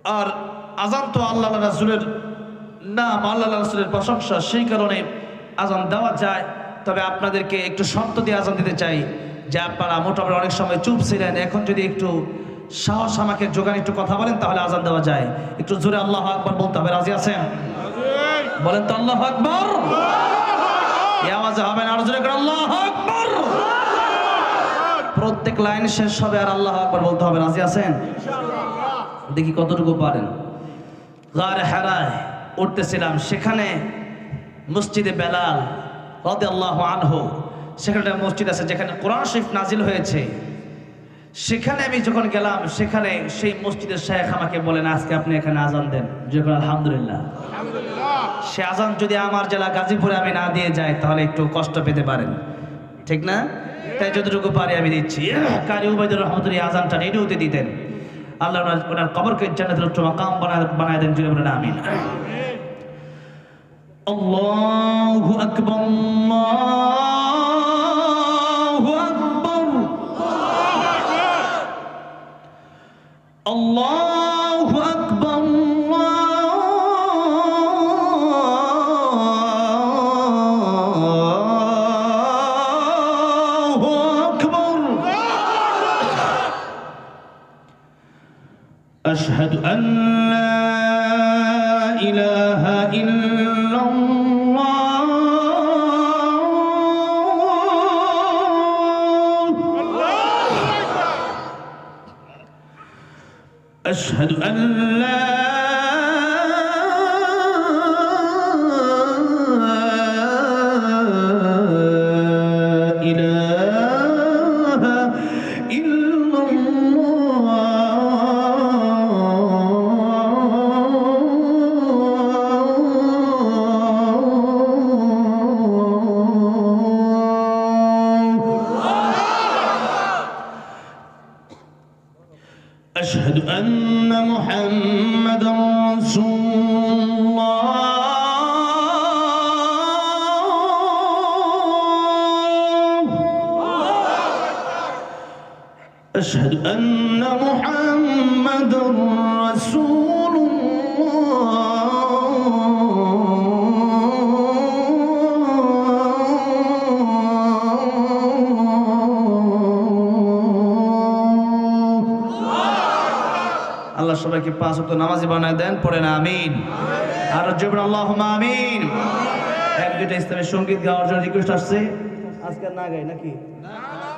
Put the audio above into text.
আর আজান তো আল্লাহ রাসূলের নাম, আল্লাহ রাসূলের প্রশংসা, সেই কারণে আজান দেওয়া যায়। তবে আপনাদেরকে একটু শর্ত দিয়ে আজান দিতে চাই যে আপনারা মোটামুটি অনেক সময় চুপ ছিলেন, এখন যদি একটু সাহস আমাকে জোগান, একটু কথা বলেন, তাহলে আজান দেওয়া যায়। একটু জোরে আল্লাহু আকবার বলতে হবে। রাজি আছেন? বলেন তো আল্লাহু আকবার। এই আওয়াজে হবে না, আর জোরে করে আল্লাহু আকবার। প্রত্যেক লাইন শেষ হবে আর আল্লাহু আকবার বলতে হবে। রাজি আছেন? ইনশাআল্লাহ। দেখি কতটুকু পারেন। গারে হেরায় উঠতেছিলাম, সেখানে মসজিদে বেলাল রাদিয়াল্লাহু আনহু, সেখানে মসজিদ আছে যেখানে কোরআন শরীফ নাজিল হয়েছে। সেখানে আমি যখন গেলাম, সেখানে সেই মসজিদের শায়েখ আমাকে বলেন, আজকে আপনি এখানে আজান দেন। যখন আলহামদুলিল্লাহ, সে আজান যদি আমার জেলা গাজীপুরে আমি না দিয়ে যাই তাহলে একটু কষ্ট পেতে পারেন, ঠিক না? তাই যতটুকু পারি আমি দিচ্ছি। কারি উবাইদুর রহমতুল্লাহ আজানটা রেডিওতে দিতেন। আল্লাহ ওনার কবরকে জান্নাতের উচ্চ মাকাম বানায় দেন। জুড়ে বলেন আমিন। আল্লাহু আকবার, আল্লাহু আকবার, আল্লাহু আকবার, আল্লাহু আকবার। আশহাদু আন লা ইলাহা ইল্লাল্লাহ, আশহাদু আন লা ইলাহা أشهد أن محمدا رسول الله، أشهد أن محمدا رسول আল্লাহ সবাইকে 5 ওয়াক্ত নামাজি বানায় দেন। পড়েন আমিন। আর জোরে আল্লাহুম্মা আমিন। এক দুইটা ইসলামের সঙ্গীত গাওয়ার জন্য রিকোয়েস্ট আসছে, আজকে না গাই নাকি?